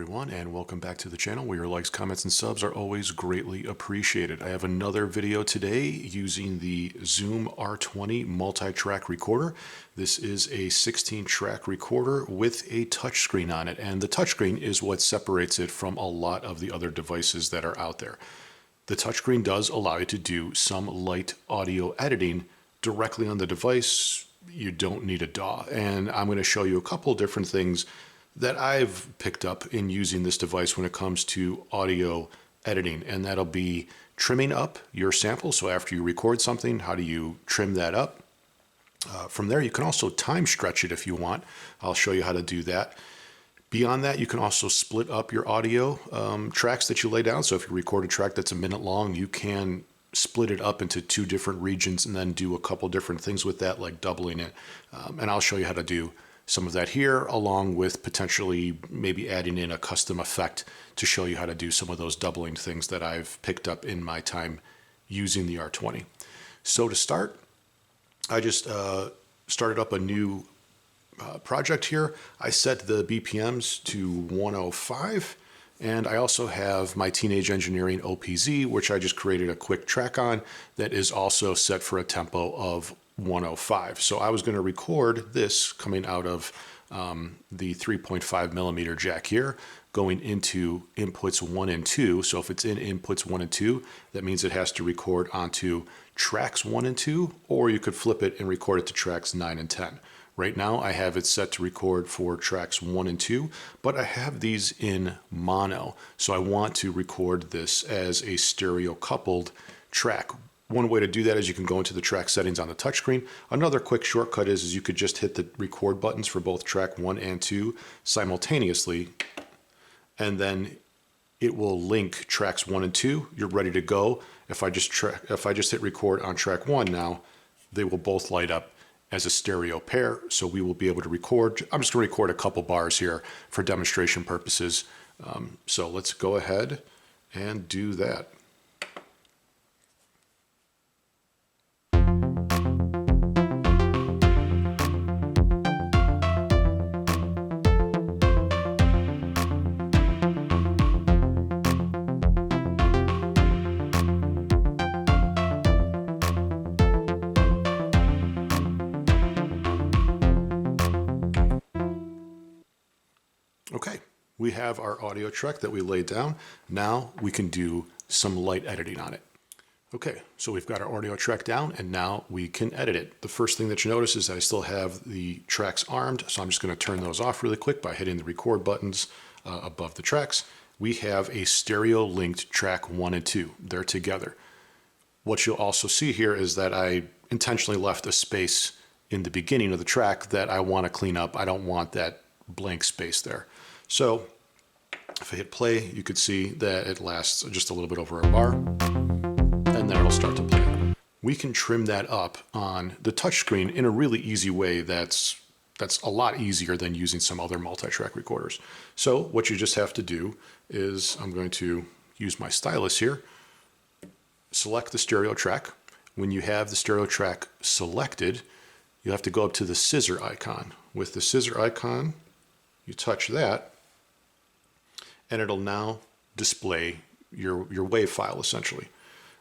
everyone, and welcome back to the channel where your likes, comments, and subs are always greatly appreciated. I have another video today using the Zoom R20 multi-track recorder. This is a 16-track recorder with a touchscreen on it, and the touchscreen is what separates it from a lot of the other devices that are out there. The touchscreen does allow you to do some light audio editing directly on the device. You don't need a DAW, and I'm going to show you a couple different things that I've picked up in using this device when it comes to audio editing, and that'll be trimming up your sample. So after you record something, how do you trim that up? From there, you can also time stretch it if you want. I'll show you how to do that. Beyond that, you can also split up your audio tracks that you lay down. So if you record a track that's a minute long, you can split it up into two different regions and then do a couple different things with that, like doubling it. And I'll show you how to do some of that here, along with potentially maybe adding in a custom effect to show you how to do some of those doubling things that I've picked up in my time using the R20. So to start, I just started up a new project here. I set the BPMs to 105, and I also have my Teenage Engineering OPZ, which I just created a quick track on that is also set for a tempo of 105. So I was going to record this coming out of the 3.5 millimeter jack here, going into inputs 1 and 2. So if it's in inputs 1 and 2, that means it has to record onto tracks 1 and 2, or you could flip it and record it to tracks 9 and 10. Right now I have it set to record for tracks 1 and 2, but I have these in mono. So I want to record this as a stereo coupled track. One way to do that is you can go into the track settings on the touchscreen. Another quick shortcut is you could just hit the record buttons for both track 1 and 2 simultaneously, and then it will link tracks 1 and 2. You're ready to go. If I just hit record on track 1 now, they will both light up as a stereo pair, so we will be able to record. I'm just going to record a couple bars here for demonstration purposes. So let's go ahead and do that. Okay, we have our audio track that we laid down. Now we can do some light editing on it. Okay, so we've got our audio track down, and now we can edit it. The first thing that you notice is that I still have the tracks armed, so I'm just going to turn those off really quick by hitting the record buttons above the tracks. We have a stereo linked track 1 and 2. They're together. What you'll also see here is that I intentionally left a space in the beginning of the track that I want to clean up. I don't want that blank space there. So if I hit play, you could see that it lasts just a little bit over a bar, and then it'll start to play. We can trim that up on the touchscreen in a really easy way that's a lot easier than using some other multi-track recorders. So what you just have to do is, I'm going to use my stylus here, select the stereo track. When you have the stereo track selected, you have to go up to the scissor icon. With the scissor icon, you touch that, and it'll now display your WAV file essentially.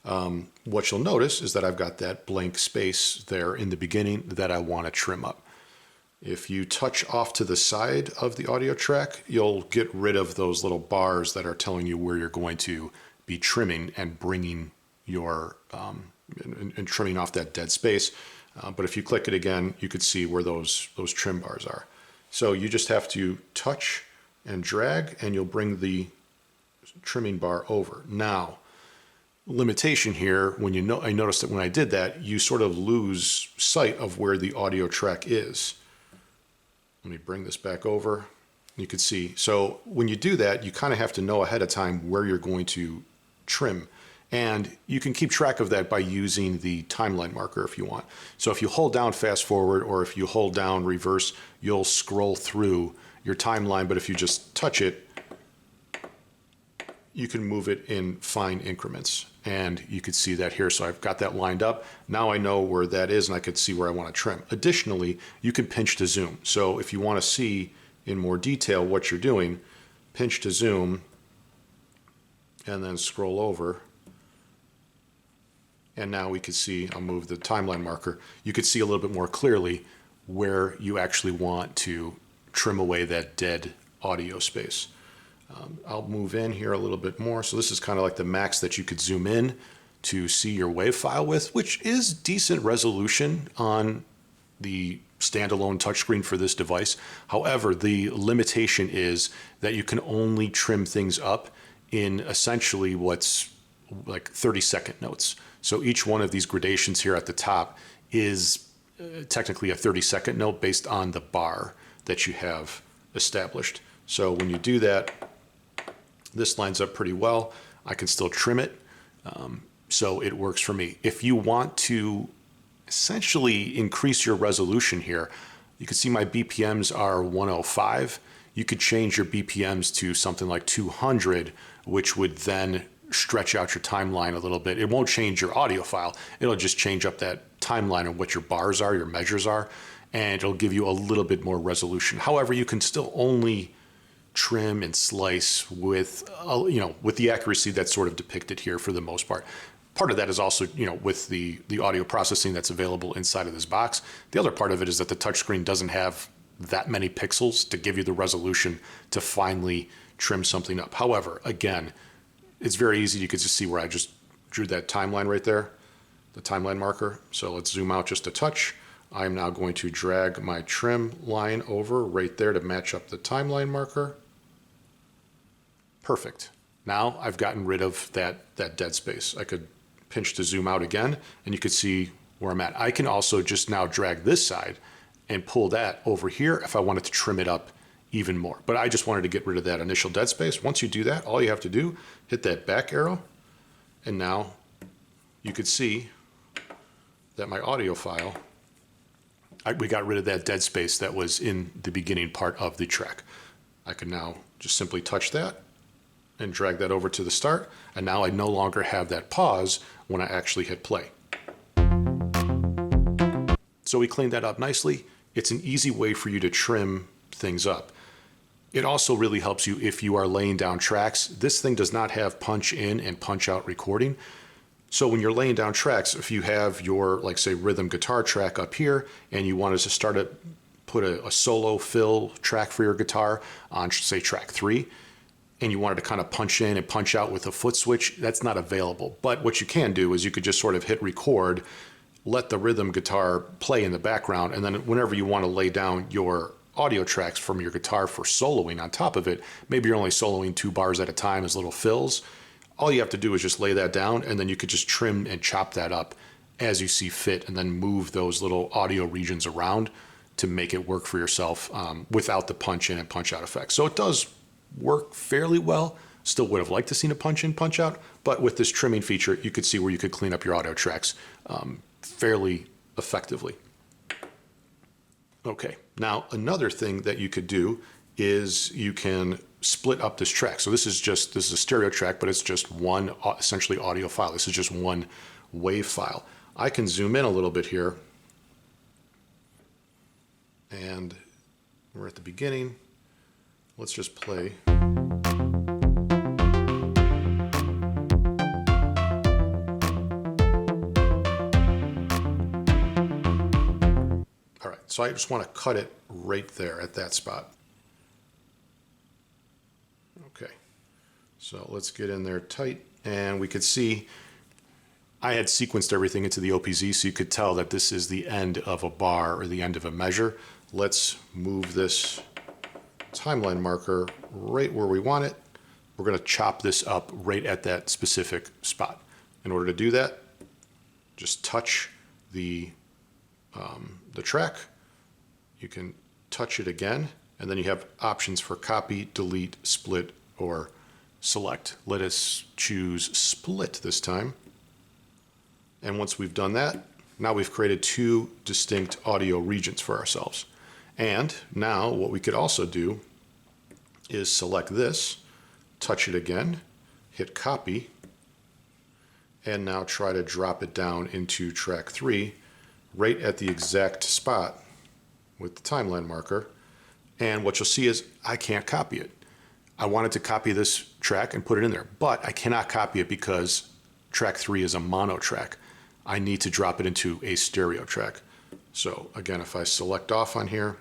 What you'll notice is that I've got that blank space there in the beginning that I want to trim up. If you touch off to the side of the audio track, you'll get rid of those little bars that are telling you where you're going to be trimming and bringing your and trimming off that dead space. But if you click it again, you could see where those trim bars are. So you just have to touch and drag, and you'll bring the trimming bar over. Now, limitation here, I noticed that when I did that, you sort of lose sight of where the audio track is. Let me bring this back over. You can see, so when you do that, you kind of have to know ahead of time where you're going to trim. And you can keep track of that by using the timeline marker if you want. So if you hold down fast forward, or if you hold down reverse, you'll scroll through your timeline, but if you just touch it, you can move it in fine increments. And you could see that here. So I've got that lined up. Now I know where that is, and I could see where I want to trim. Additionally, you can pinch to zoom. So if you want to see in more detail what you're doing, pinch to zoom, and then scroll over. And now we can see, I'll move the timeline marker, you could see a little bit more clearly where you actually want to trim away that dead audio space. I'll move in here a little bit more. So this is kind of like the max that you could zoom in to see your WAV file with, which is decent resolution on the standalone touchscreen for this device. However, the limitation is that you can only trim things up in essentially what's like 30-second notes. So each one of these gradations here at the top is technically a 30-second note based on the bar that you have established. So when you do that, this lines up pretty well. I can still trim it, so it works for me. If you want to essentially increase your resolution here, you can see my BPMs are 105. You could change your BPMs to something like 200, which would then stretch out your timeline a little bit. It won't change your audio file. It'll just change up that timeline of what your bars are, your measures are, and it'll give you a little bit more resolution. However, you can still only trim and slice with, with the accuracy that's sort of depicted here for the most part. Part of that is also, with the audio processing that's available inside of this box. The other part of it is that the touchscreen doesn't have that many pixels to give you the resolution to finally trim something up. However, again, it's very easy. You could just see where I just drew that timeline right there, the timeline marker. So let's zoom out just a touch. I'm now going to drag my trim line over right there to match up the timeline marker. Perfect. Now I've gotten rid of that dead space. I could pinch to zoom out again, and you could see where I'm at. I can also just now drag this side and pull that over here if I wanted to trim it up even more. But I just wanted to get rid of that initial dead space. Once you do that, all you have to do, hit that back arrow, and now you could see that my audio file, we got rid of that dead space that was in the beginning part of the track. I can now just simply touch that and drag that over to the start, and now I no longer have that pause when I actually hit play. So we cleaned that up nicely. It's an easy way for you to trim things up. It also really helps you if you are laying down tracks. This thing does not have punch in and punch out recording. So when you're laying down tracks, if you have your, like say, rhythm guitar track up here and you wanted to put a solo fill track for your guitar on, say, track 3, and you wanted to kind of punch in and punch out with a foot switch, that's not available. But what you can do is you could just sort of hit record, let the rhythm guitar play in the background, and then whenever you want to lay down your audio tracks from your guitar for soloing on top of it, maybe you're only soloing 2 bars at a time as little fills, all you have to do is just lay that down, and then you could just trim and chop that up as you see fit, and then move those little audio regions around to make it work for yourself without the punch in and punch out effect. So it does work fairly well. Still would have liked to seen a punch in, punch out, but with this trimming feature, you could see where you could clean up your audio tracks fairly effectively. Okay, now another thing that you could do is you can split up this track. So this is a stereo track, but it's just one essentially audio file. This is just one WAV file. I can zoom in a little bit here, and we're at the beginning. Let's just play. All right, so I just want to cut it right there at that spot. Okay, so let's get in there tight, and we could see I had sequenced everything into the OPZ, so you could tell that this is the end of a bar or the end of a measure. Let's move this timeline marker right where we want it. We're going to chop this up right at that specific spot. In order to do that, just touch the track. You can touch it again, and then you have options for copy, delete, split, or select. Let us choose split this time. And once we've done that, now we've created 2 distinct audio regions for ourselves. And now what we could also do is select this, touch it again, hit copy, and now try to drop it down into track 3 right at the exact spot with the timeline marker. And what you'll see is I can't copy it. I wanted to copy this track and put it in there, but I cannot copy it because track 3 is a mono track. I need to drop it into a stereo track. So again, if I select off on here,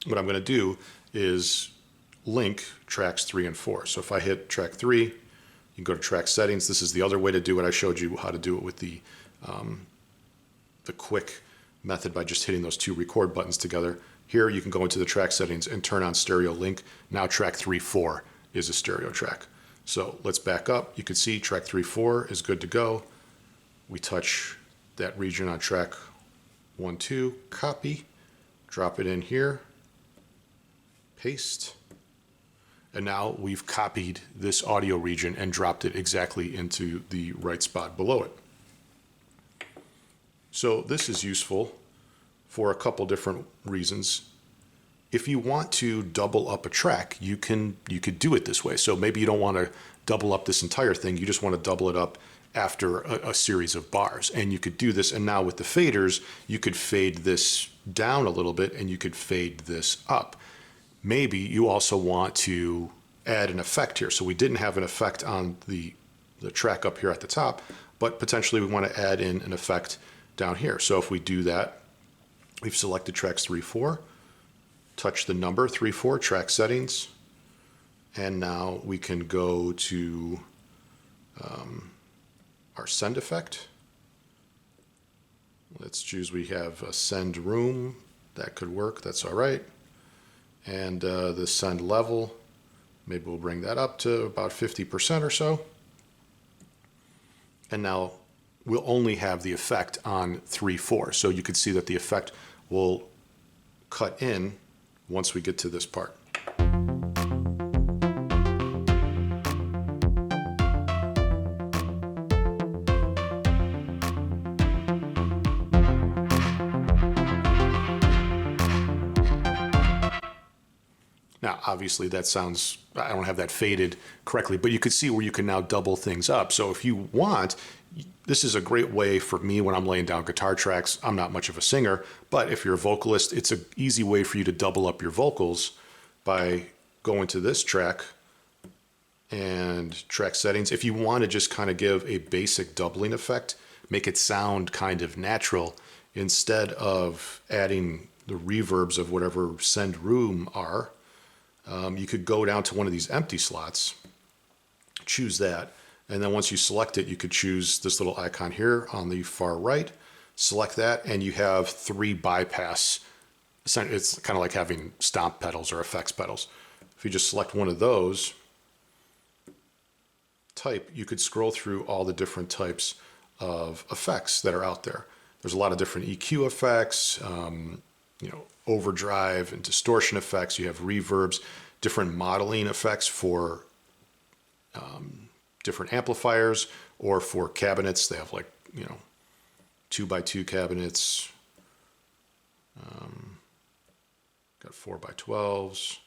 what I'm going to do is link tracks 3 and 4. So if I hit track 3, you can go to track settings. This is the other way to do it. I showed you how to do it with the quick method by just hitting those 2 record buttons together. Here you can go into the track settings and turn on stereo link. Now track 3-4 is a stereo track. So let's back up. You can see track 3-4 is good to go. We touch that region on track 1-2, copy, drop it in here, paste, and now we've copied this audio region and dropped it exactly into the right spot below it. So this is useful for a couple different reasons. If you want to double up a track, you could do it this way. So maybe you don't want to double up this entire thing, you just want to double it up after a series of bars. And you could do this, and now with the faders, you could fade this down a little bit and you could fade this up. Maybe you also want to add an effect here. So we didn't have an effect on the track up here at the top, but potentially we want to add in an effect down here. So if we do that, we've selected tracks 3-4, touch the number 3-4, track settings, and now we can go to our send effect. Let's choose, we have a send room, that could work, that's all right. And the send level, maybe we'll bring that up to about 50% or so. And now we'll only have the effect on 3-4. So you can see that the effect will cut in once we get to this part. Now, obviously that sounds, I don't have that faded correctly, but you could see where you can now double things up. So if you want, this is a great way for me when I'm laying down guitar tracks. I'm not much of a singer, but if you're a vocalist, it's an easy way for you to double up your vocals by going to this track and track settings. If you want to just kind of give a basic doubling effect, make it sound kind of natural, instead of adding the reverbs of whatever send room are, you could go down to one of these empty slots, choose that, and then once you select it, you could choose this little icon here on the far right, select that, and you have 3 bypass. It's kind of like having stomp pedals or effects pedals. If you just select one of those, type, you could scroll through all the different types of effects that are out there. There's a lot of different EQ effects, overdrive and distortion effects. You have reverbs, different modeling effects for different amplifiers, or for cabinets. They have 2x2 cabinets, got 4x12s.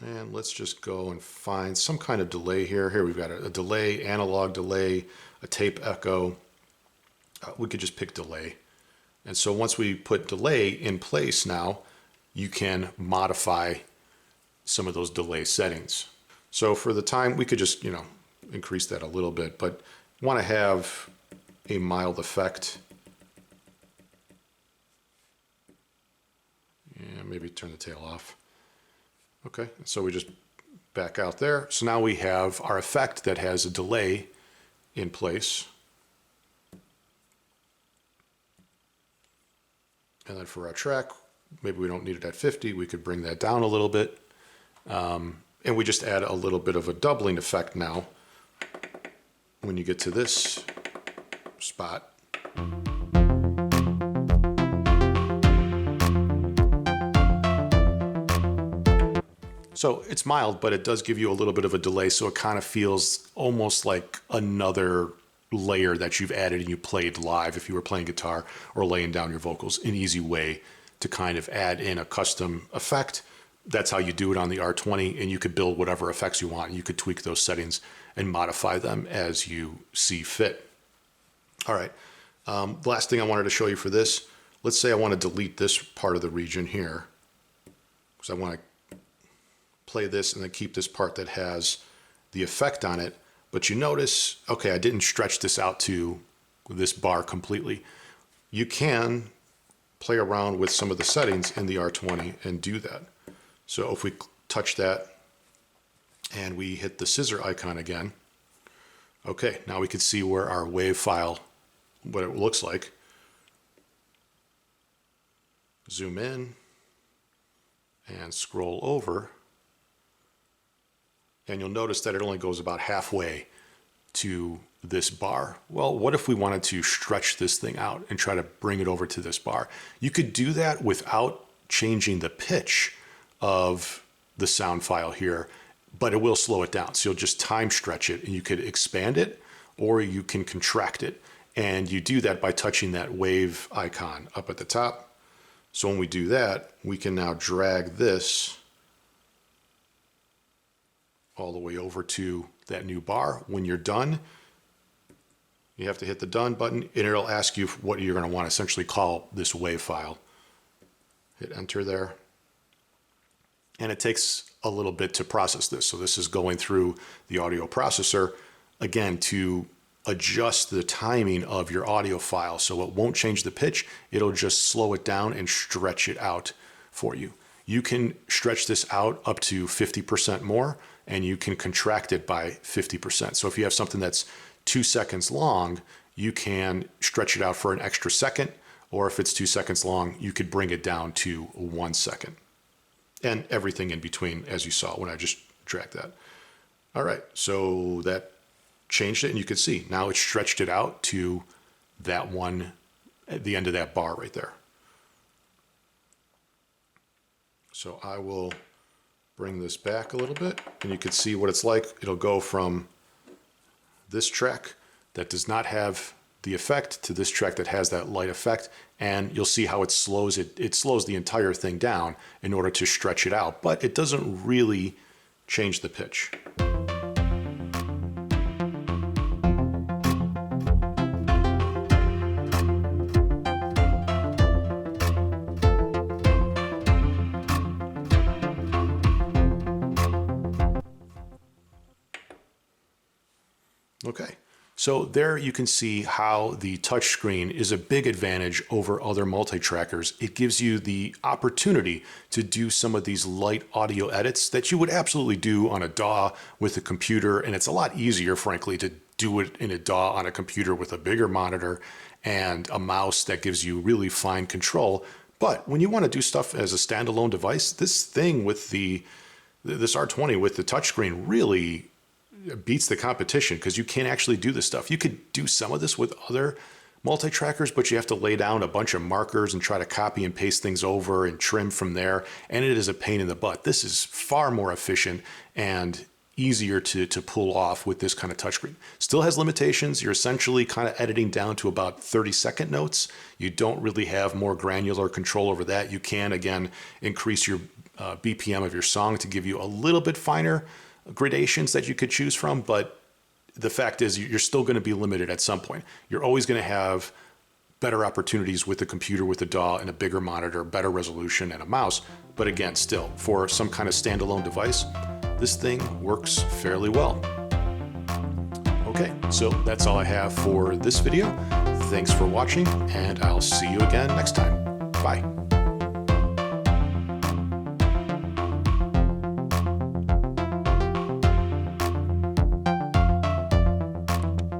And let's just go and find some kind of delay here. Here we've got a delay, analog delay, a tape echo. We could just pick delay. And so once we put delay in place now, you can modify some of those delay settings. So for the time, we could just, increase that a little bit, but want to have a mild effect. Yeah, maybe turn the tail off. Okay, so we just back out there. So now we have our effect that has a delay in place. And then for our track, maybe we don't need it at 50. We could bring that down a little bit. And we just add a little bit of a doubling effect now when you get to this spot. So it's mild, but it does give you a little bit of a delay, so it kind of feels almost like another layer that you've added and you played live if you were playing guitar or laying down your vocals. An easy way to kind of add in a custom effect. That's how you do it on the R20, and you could build whatever effects you want. You could tweak those settings and modify them as you see fit. All right, the last thing I wanted to show you for this, let's say I want to delete this part of the region here, because I want to play this and then keep this part that has the effect on it. But you notice, okay, I didn't stretch this out to this bar completely. You can play around with some of the settings in the R20 and do that. So if we touch that and we hit the scissor icon again, okay, now we can see where our wave file, what it looks like. Zoom in and scroll over, and you'll notice that it only goes about halfway to this bar. Well, what if we wanted to stretch this thing out and try to bring it over to this bar? You could do that without changing the pitch of the sound file here, but it will slow it down. So you'll just time stretch it, and you could expand it or you can contract it. And you do that by touching that wave icon up at the top. So when we do that, we can now drag this all the way over to that new bar. When you're done, you have to hit the done button, and it'll ask you what you're going to want to essentially call this wave file. Hit enter there. And it takes a little bit to process this. So this is going through the audio processor, again, to adjust the timing of your audio file. So it won't change the pitch. It'll just slow it down and stretch it out for you. You can stretch this out up to 50% more, and you can contract it by 50%. So if you have something that's 2 seconds long, you can stretch it out for an extra second, or if it's 2 seconds long, you could bring it down to 1 second. And everything in between, as you saw when I just dragged that. All right, so that changed it, and you can see now it's stretched it out to that one at the end of that bar right there. So I will bring this back a little bit, and you can see what it's like. It'll go from this track that does not have the effect to this track that has that light effect, and you'll see how it slows it slows the entire thing down in order to stretch it out, but it doesn't really change the pitch. Okay, so there you can see how the touchscreen is a big advantage over other multi-trackers. It gives you the opportunity to do some of these light audio edits that you would absolutely do on a DAW with a computer, and it's a lot easier, frankly, to do it in a DAW on a computer with a bigger monitor and a mouse that gives you really fine control. But when you want to do stuff as a standalone device, this thing with this R20 with the touchscreen really beats the competition, because you can't actually do this stuff. You could do some of this with other multi-trackers, but you have to lay down a bunch of markers and try to copy and paste things over and trim from there, and it is a pain in the butt. This is far more efficient and easier to pull off with this kind of touchscreen. Still has limitations. You're essentially kind of editing down to about 30-second notes. You don't really have more granular control over that. You can, again, increase your BPM of your song to give you a little bit finer gradations that you could choose from, but the fact is you're still going to be limited at some point. You're always going to have better opportunities with a computer, with a DAW and a bigger monitor, better resolution and a mouse. But again, still, for some kind of standalone device, this thing works fairly well. Okay, so that's all I have for this video. Thanks for watching, and I'll see you again next time. Bye.